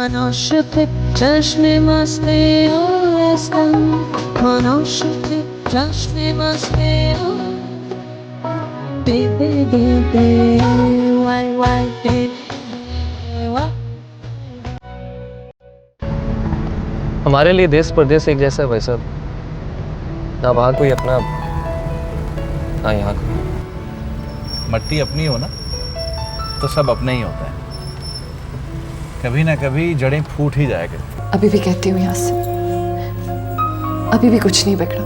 Monoşıtık çeşni masti olastan Monoşıtık çeşni masti Baby baby why baby why हमारे लिए देश परदेश एक जैसा है भाई साहब। ना वहाँ कोई अपना, ना यहाँ कोई। मट्टी अपनी हो ना तो सब अपना ही होता है। कभी ना कभी जड़ें फूट ही जाएगा। अभी भी कहती हूँ यहाँ से, अभी भी कुछ नहीं बिगड़ा।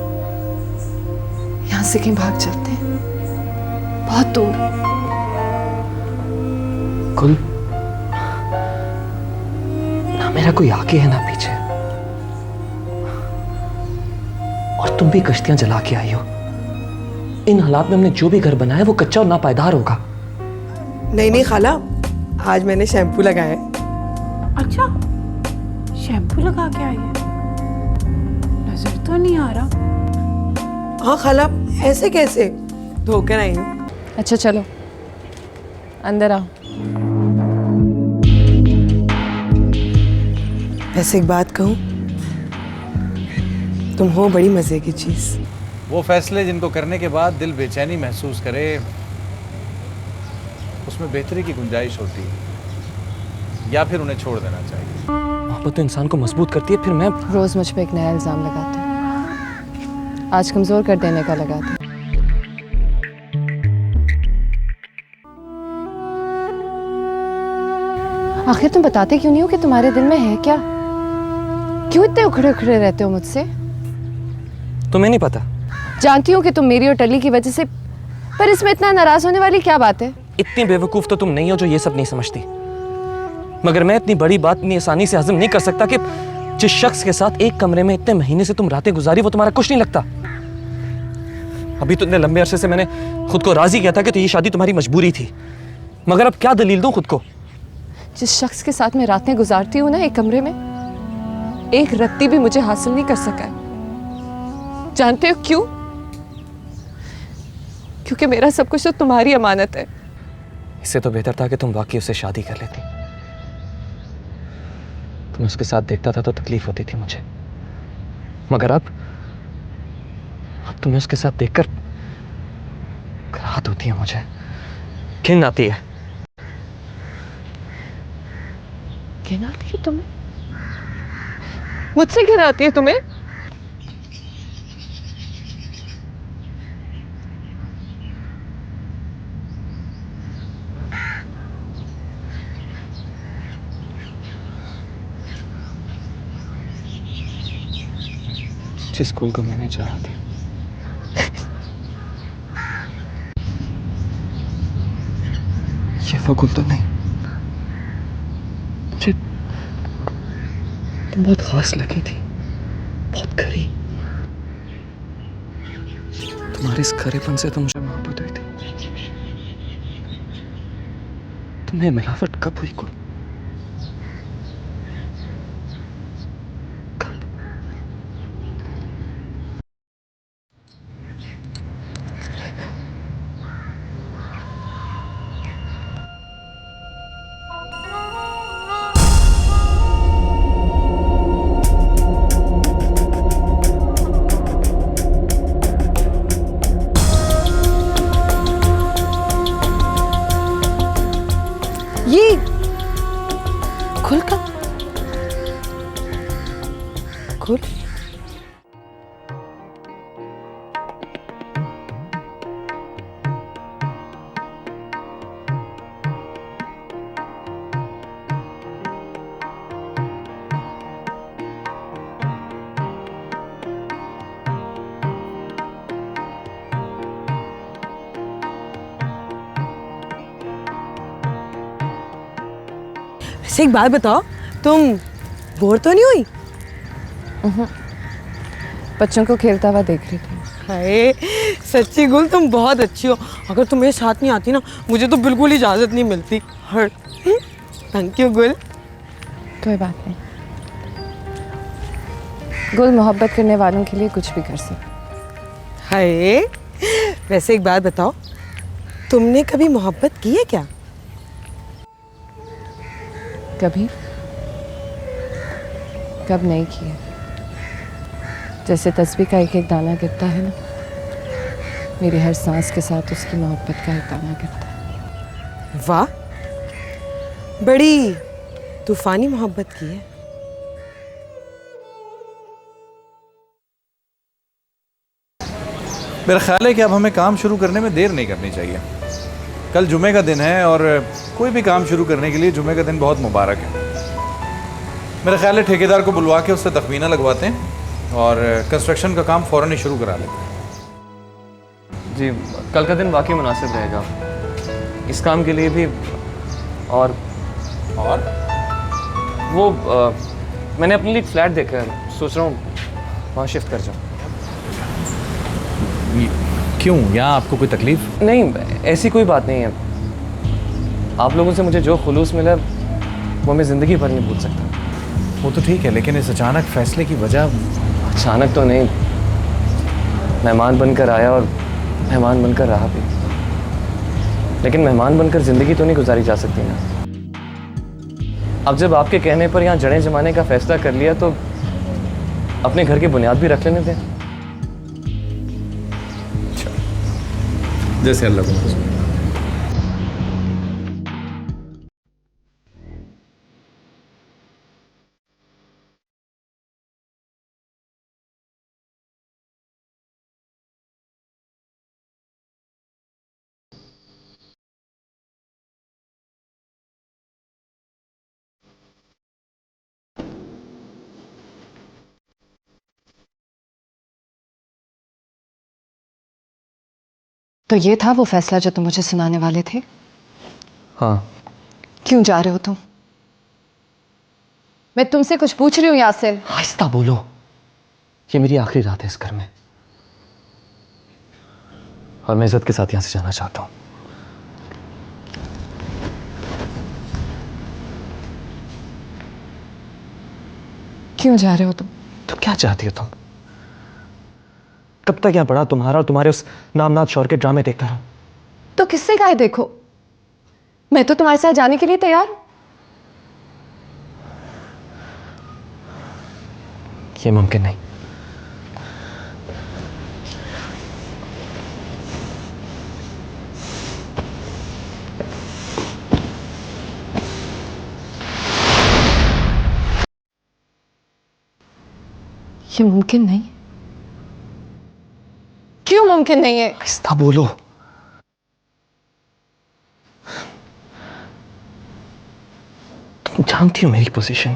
यहाँ से कहीं भाग चलते हैं, बहुत दूर। कुल ना मेरा कोई आगे है ना पीछे, और तुम भी कश्तियां जला के आई हो। इन हालात में हमने जो भी घर बनाया वो कच्चा और नापायदार होगा। नहीं नहीं खाला, आज मैंने शैम्पू लगाया है। अच्छा, शैम्पू लगा के आई है? नजर तो नहीं आ रहा। हाँ खाला, ऐसे कैसे? धोकर आई हूँ। अच्छा चलो अंदर आओ। वैसे एक बात कहूँ, तुम हो बड़ी मजे की चीज। वो फैसले जिनको करने के बाद दिल बेचैनी महसूस करे, उसमें बेहतरी की गुंजाइश होती है, या फिर उन्हें छोड़ देना चाहिए। मोहब्बत तो इंसान को मजबूत करती है। फिर मैं रोज मुझ पे एक नया इल्जाम लगाते हो, आज कमजोर कर देने का लगाते हो। आखिर तुम बताते क्यों नहीं हो कि तुम्हारे दिल में है क्या? क्यों इतने उखड़े उखड़े रहते हो मुझसे? तुम्हें नहीं पता? जानती हूँ कि तुम मेरी और टली की वजह से, पर इसमें इतना नाराज होने वाली क्या बात है? इतनी बेवकूफ तो तुम नहीं हो जो ये सब नहीं समझती। मगर मैं इतनी बड़ी बात इतनी आसानी से हजम नहीं कर सकता कि जिस शख्स के साथ एक कमरे में इतने महीने से तुम रातें गुजारी वो तुम्हारा कुछ नहीं लगता। अभी तो इतने लंबे अरसे से मैंने खुद को राजी किया था कि तो ये शादी तुम्हारी मजबूरी थी, मगर अब क्या दलील दूं खुद को? जिस शख्स के साथ मैं रातें गुजारती हूँ ना एक कमरे में, एक रत्ती भी मुझे हासिल नहीं कर सका है। जानते हो क्यों? क्योंकि मेरा सब कुछ तो तुम्हारी अमानत है। इससे तो बेहतर था कि तुम वाकई उससे शादी कर लेती। तुम उसके साथ देखता था तो तकलीफ होती थी मुझे, मगर अब तुम्हें उसके साथ देखकर राहत होती है। मुझे घिन आती है। घिन आती है तुम्हें? मुझसे घिन आती है तुम्हें? जिस स्कूल को मैंने चाहा था, ये वो गुल तो नहीं। मुझे तुम बहुत खास लगी थी, बहुत खरी। तुम्हारे इस खरेपन से तो मुझे मोहब्बत हुई थी। तुम्हें मिलावट कब हुई कुल? ये खुल का खुल। वैसे एक बात बताओ, तुम बोर तो नहीं हुई? बच्चों को खेलता हुआ देख रही थी। हाय सच्ची गुल, तुम बहुत अच्छी हो। अगर तुम मेरे साथ नहीं आती ना, मुझे तो बिल्कुल इजाजत नहीं मिलती। थैंक यू गुल। कोई बात नहीं, गुल मोहब्बत करने वालों के लिए कुछ भी कर सकती। हाय वैसे एक बात बताओ, तुमने कभी मोहब्बत की है क्या? कभी कब नहीं किए। जैसे तस्बीह का एक एक दाना गिरता है ना, मेरी हर सांस के साथ उसकी मोहब्बत का एक दाना गिरता है। वाह, बड़ी तूफानी मोहब्बत की है। मेरा ख्याल है कि अब हमें काम शुरू करने में देर नहीं करनी चाहिए। कल जुमे का दिन है और कोई भी काम शुरू करने के लिए जुमे का दिन बहुत मुबारक है। मेरा ख्याल है ठेकेदार को बुलवा के उससे तखमीना लगवाते हैं और कंस्ट्रक्शन का काम फ़ौरन ही शुरू करा लेते हैं। जी, कल का दिन वाकई मुनासिब रहेगा इस काम के लिए भी। और वो मैंने अपने लिए एक फ्लैट देखा है, सोच रहा हूँ वहाँ शिफ्ट कर जाऊँ। क्यों, यहाँ आपको कोई तकलीफ? नहीं, ऐसी कोई बात नहीं है। आप लोगों से मुझे जो खुलूस मिला वो मैं ज़िंदगी भर नहीं भूल सकता। वो तो ठीक है, लेकिन इस अचानक फैसले की वजह? अचानक तो नहीं, मेहमान बनकर आया और मेहमान बनकर रहा भी। लेकिन मेहमान बनकर ज़िंदगी तो नहीं गुजारी जा सकती ना। अब जब आपके कहने पर यहाँ जड़ें जमाने का फैसला कर लिया तो अपने घर की बुनियाद भी रख लेने दें। जैसे अल्लाह को मंजूर। तो ये था वो फैसला जो तुम मुझे सुनाने वाले थे? हाँ। क्यों जा रहे हो तुम? मैं तुमसे कुछ पूछ रही हूँ यासिन। आहिस्ता बोलो, ये मेरी आखिरी रात है इस घर में और मैं इज्जत के साथ यहाँ से जाना चाहता हूँ। क्यों जा रहे हो तुम? तो क्या चाहती हो तुम? कब तक यहाँ पड़ा तुम्हारा और तुम्हारे उस नामनाथ शौर के ड्रामे देखता रहूं? तो किससे कहे देखो, मैं तो तुम्हारे साथ जाने के लिए तैयार हूं। ये मुमकिन नहीं। ये मुमकिन नहीं? क्यों मुमकिन नहीं है? आहिस्ता बोलो। तुम जानती हो मेरी पोजीशन।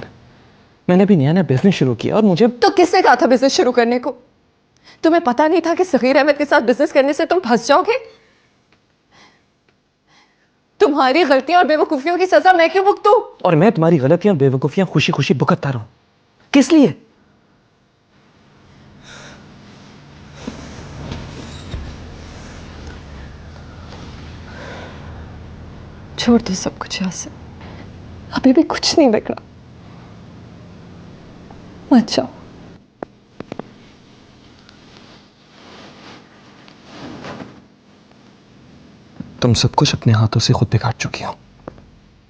मैंने भी नया नया बिजनेस शुरू किया और मुझे तो किसने कहा था बिजनेस शुरू करने को? तुम्हें पता नहीं था कि सगीर अहमद के साथ बिजनेस करने से तुम फंस जाओगे? तुम्हारी गलतियां और बेवकूफियों की सजा मैं क्यों भुगतूं? और मैं तुम्हारी गलतियां बेवकूफियां खुशी खुशी भुगतता रहूं? किस लिए? छोड़ दो सब कुछ यासिन, अभी भी कुछ नहीं बिगड़ा। मत जाओ। तुम सब कुछ अपने हाथों से खुद बिगाड़ चुकी हो।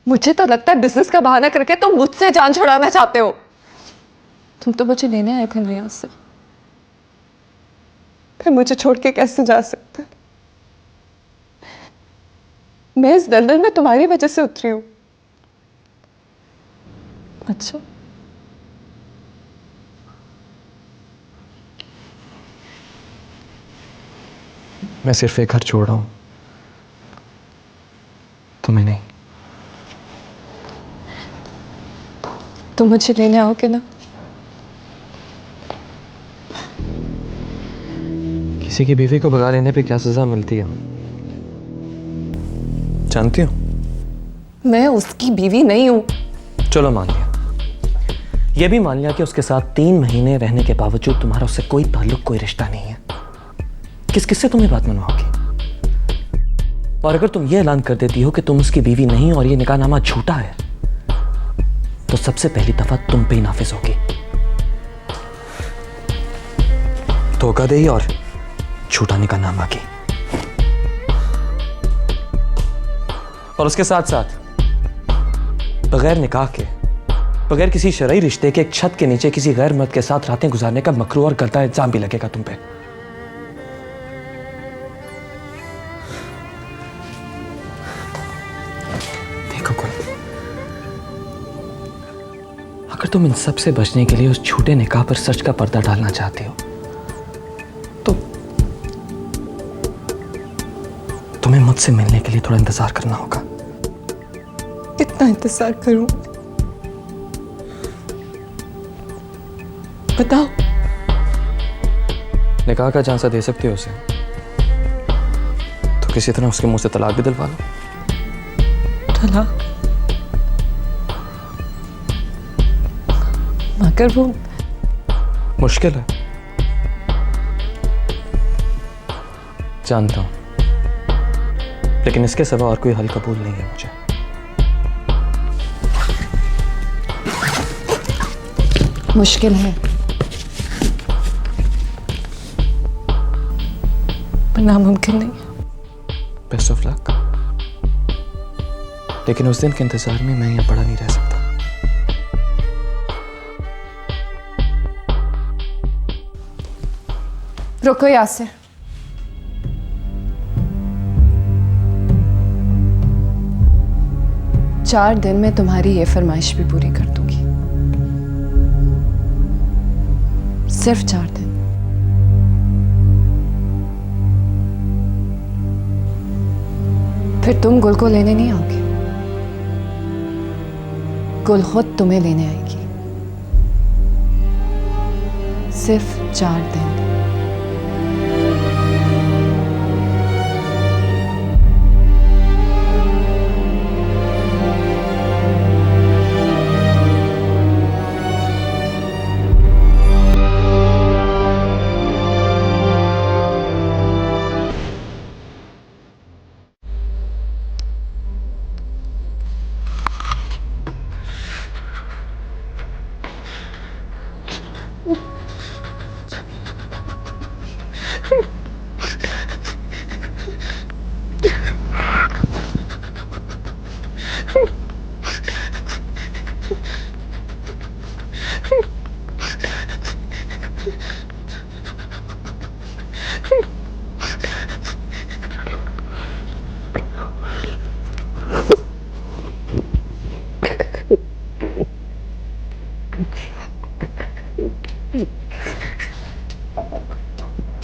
मुझे तो लगता है बिजनेस का बहाना करके तुम मुझसे जान छुड़ाना चाहते हो। तुम तो मुझे लेने आए थे रियाज से, फिर मुझे छोड़ के कैसे जा सकते? मैं इस दलदल में तुम्हारी वजह से उतरी हूं। अच्छा, मैं सिर्फ एक घर छोड़ रहा हूं, तुम्हें नहीं। तुम मुझे लेने आओगे ना? किसी की बीवी को भगा लेने पे क्या सजा मिलती है जानती हो? मैं उसकी बीवी नहीं हूं। चलो मान लिया, ये भी मान लिया कि उसके साथ 3 महीने रहने के बावजूद तुम्हारा उससे कोई ताल्लुक, कोई रिश्ता नहीं है। किससे तुम ये बात मनवाओगी? और अगर तुम ये ऐलान कर देती हो कि तुम उसकी बीवी नहीं और ये निकाहनामा झूठा है, तो सबसे पहली दफा तुम पे ही नाफिज होगी। धोखाधड़ी और झूठा निकाहनामा की। और उसके साथ साथ बगैर निकाह के बगैर किसी शरई रिश्ते के एक छत के नीचे किसी गैर मर्द के साथ रातें गुजारने का मकरू और गलता इल्जाम भी लगेगा तुम पे। देखो कुल, अगर तुम इन सब से बचने के लिए उस झूठे निकाह पर सच का पर्दा डालना चाहते हो तो तुम्हें मुझसे मिलने के लिए थोड़ा इंतजार करना होगा। कितना इंतजार करूं? बताओ। निकाह का झांसा दे सकते हो उसे तो किसी तरह उसके मुंह से तलाक भी दिलवा लो। तलाक? मगर वो मुश्किल है, जानता हूं, लेकिन इसके सिवा और कोई हल कबूल नहीं है मुझे। मुश्किल है पर नामुमकिन नहीं। Best of luck. लेकिन उस दिन के इंतजार में मैं यहाँ पड़ा नहीं रह सकता। रुको यासिर, चार दिन में तुम्हारी ये फरमाइश भी पूरी कर दूंगी। सिर्फ 4 दिन। फिर तुम गुल को लेने नहीं आओगे, गुल खुद तुम्हें लेने आएगी। सिर्फ 4 दिन।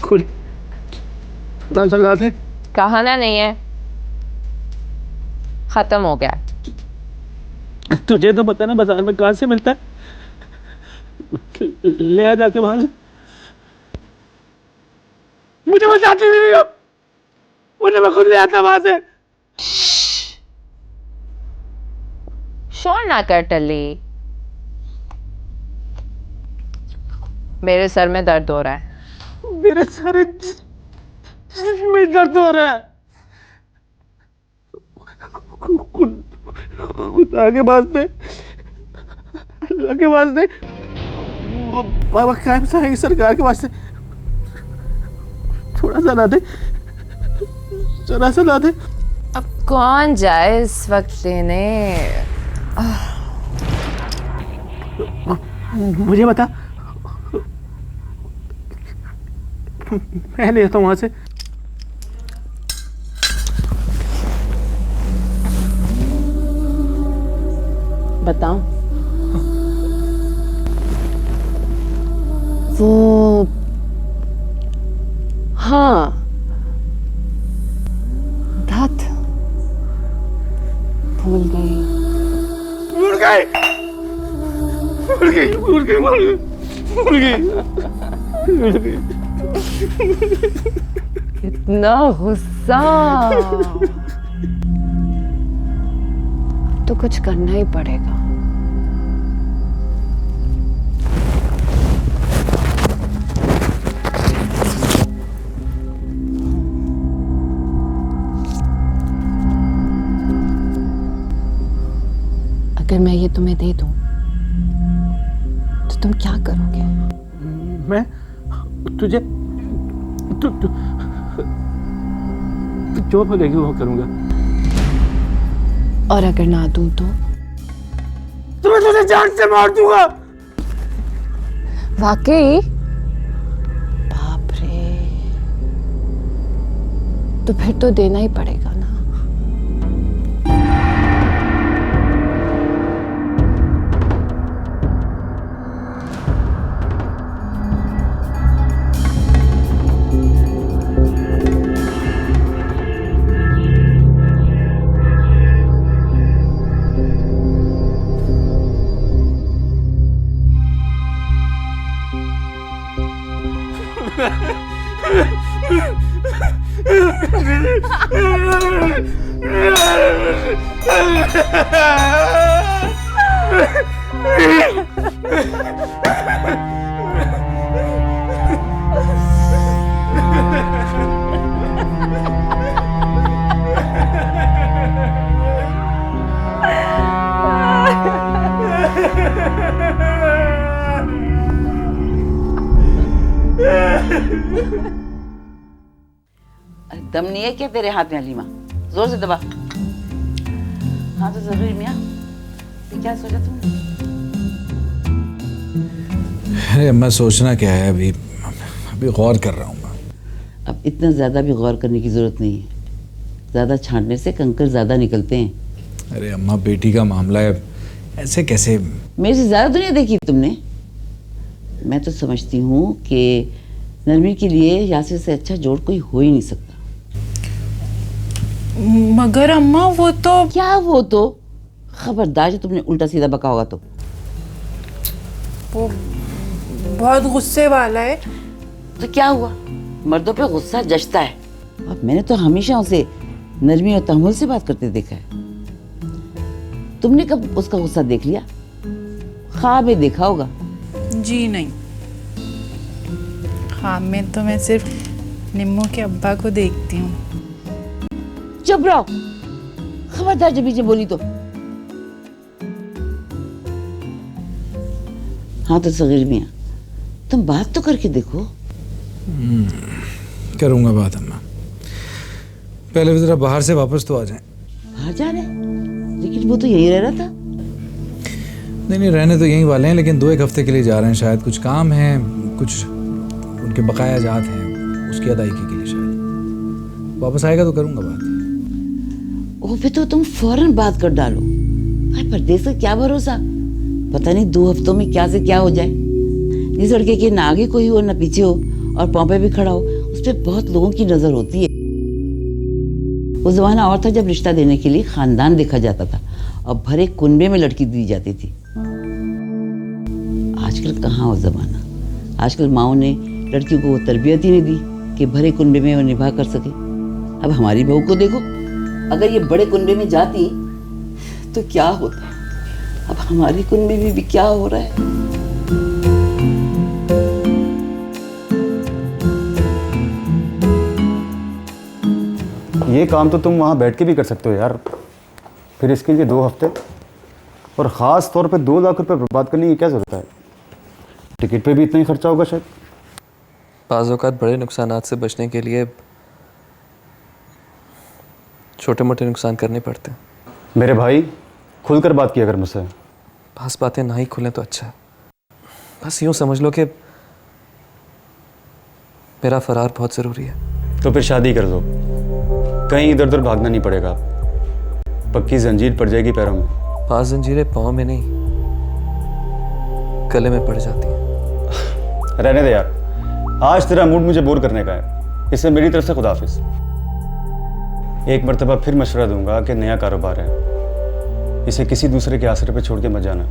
खुल कहाना नहीं है, खत्म हो गया। तुझे तो पता ना बाजार में कहाँ से मिलता है, ले आ जाके वहां से। मुझे बचाती नहीं हो, मुझे मैं खुद ले आता वहां से। शोर ना कर टल्ली, मेरे सर में दर्द हो रहा है। मेरे सारे में दर्द हो रहा है। आगे वास्ते, आगे वास्ते, बाबा कायम साहब सरकार के वास्ते थोड़ा सा ला दे, जरा सा ला दे। अब कौन जाए इस वक्त लेने? मुझे बता, मैं ले आता हूँ वहां से। बताऊं? वो हाँ, धात भूल गई। भूल गई, भूल गई, भूल गई, भूल गई, भूल गई। इतना गुस्सा, तो कुछ करना ही पड़ेगा। अगर मैं ये तुम्हें दे दूं तो तुम क्या करोगे? मैं तुझे जो बोलेगी वो करूंगा। और अगर ना दूं तो? तो मैं तुझे जान से मार दूंगा। वाकई? बाप रे, तो फिर तो देना ही पड़ेगा ना। दम नहीं है क्या तेरे हाथ में हलीमा? जोर से दबा। हाँ तो जरूर मियाँ, ये क्या सोचा तुमने? अरे अम्मा सोचना क्या है, अभी गौर कर रहा हूँ मैं। अब इतना ज़्यादा भी गौर करने की ज़रूरत नहीं है। ज़्यादा छांटने से कंकर ज़्यादा निकलते हैं। अरे अम्मा बेटी का मामला है, ऐसे कैसे? मेरे से ज़्यादा दुनिया देखी तुमने। मैं तो समझती हूँ कि नरमी के लिए यासिर से अच्छा जोड़ कोई हो ही नहीं सकता। मगर अम्मा वो तो क्या वो तो? खबरदार जो तुमने उल्टा सीधा बका होगा तो। वो बहुत गुस्से वाला है। तो क्या हुआ, मर्दों पे गुस्सा जचता है। अब मैंने तो हमेशा उसे नरमी और तहम्मुल से बात करते देखा है। तुमने कब उसका गुस्सा देख लिया? ख्वाब में देखा होगा। जी नहीं, ख्वाब में तो मैं सिर्फ निम्मो के अब्बा को देखती हूँ। चुप रहो, खबरदार जब पीछे बोली तो। हाँ तो सगीर मियाँ, तुम बात तो करके देखो। करूँगा बात अम्मा, पहले जरा बाहर से वापस तो आ जाएं। बाहर जा रहे? लेकिन वो तो यही रह रहा था। नहीं रहने तो यहीं वाले हैं, लेकिन 2-1 हफ्ते के लिए जा रहे हैं। शायद कुछ काम है, कुछ उनके बकाया जात हैं, उसकी अदायगी के लिए शायद वापस आएगा तो करूँगा बात। ओ फिर तो तुम फौरन बात कर डालो। भाई परदेश का क्या भरोसा, पता नहीं 2 हफ्तों में क्या से क्या हो जाए। जिस लड़के के ना आगे कोई हो ना पीछे हो और पाँव पे भी खड़ा हो, उस पर बहुत लोगों की नजर होती है। वो जमाना और था जब रिश्ता देने के लिए खानदान देखा जाता था और भरे कुनबे में लड़की दी जाती थी। आजकल कहाँ वो जमाना। आजकल माओ ने लड़कियों को वो तरबियत ही नहीं दी कि भरे कुनबे में वो निभा कर सके। अब हमारी बहू को देखो, अगर ये बड़े कुनबे में जाती तो क्या होता। अब हमारी कुनबे में भी क्या हो रहा है। ये काम तो तुम वहाँ बैठ के भी कर सकते हो यार। फिर इसके लिए 2 हफ्ते और ख़ास तौर पे 2 लाख रुपए बर्बाद करने की क्या ज़रूरत है? टिकट पे भी इतना ही खर्चा होगा शायद। बाज़ औक़ात बड़े नुकसानात से बचने के लिए छोटे मोटे नुकसान करने पड़ते हैं। मेरे भाई खुलकर बात किया कर मुझसे। बस बातें ना ही खुलें तो अच्छा है। बस यूँ समझ लो कि मेरा फ़रार बहुत ज़रूरी है। तो फिर शादी कर दो, कहीं इधर उधर भागना नहीं पड़ेगा। पक्की जंजीर पड़ जाएगी पैरों में। 5 जंजीरें पाँव में नहीं, गले में पड़ जाती हैं। रहने दे यार, आज तेरा मूड मुझे बोर करने का है। इससे मेरी तरफ से खुदाफिज। एक मर्तबा फिर मशवरा दूंगा कि नया कारोबार है, इसे किसी दूसरे के आसरे पे छोड़ के मत जाना।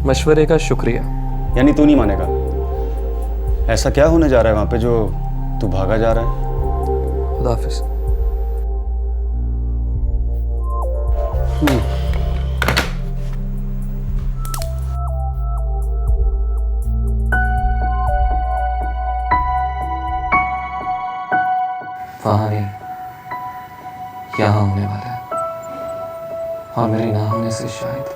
मशवरे का शुक्रिया। यानी तू नहीं मानेगा? ऐसा क्या होने जा रहा है वहाँ पे जो तू भागा जा रहा है? खुदाफिज। वहाँ नहीं, यहाँ होने वाला है, और मेरे ना होने से शायद।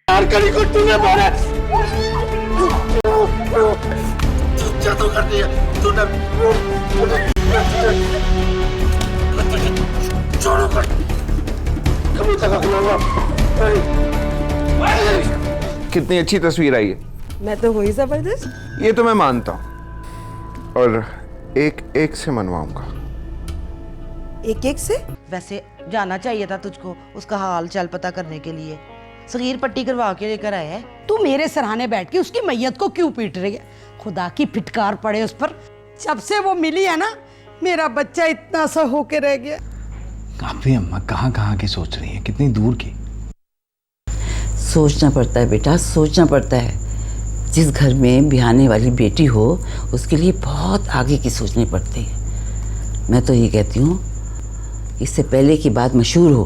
यार कली को तूने मारा, क्या तो कर दिया तूने। छोड़ो मत, कभी तक खुलाऊंगा। कितनी अच्छी तस्वीर आई है। मैं तो हुई जबरदस्त। ये तो मैं मानता हूँ, और एक एक से मनवाऊंगा। एक एक से? वैसे जाना चाहिए था तुझको उसका हाल चाल पता करने के लिए। सगीर पट्टी करवा के लेकर आया है। तू मेरे सराहने बैठ के उसकी मैयत को क्यों पीट रही है? खुदा की फिटकार पड़े उस पर। जब से वो मिली है ना, मेरा बच्चा इतना सा होके रह गया। काफी अम्मा कहाँ कहाँ की सोच रही है, कितनी दूर की। सोचना पड़ता है बेटा, सोचना पड़ता है। जिस घर में ब्याहने वाली बेटी हो उसके लिए बहुत आगे की सोचनी पड़ती है। मैं तो ये कहती हूँ, इससे पहले की बात मशहूर हो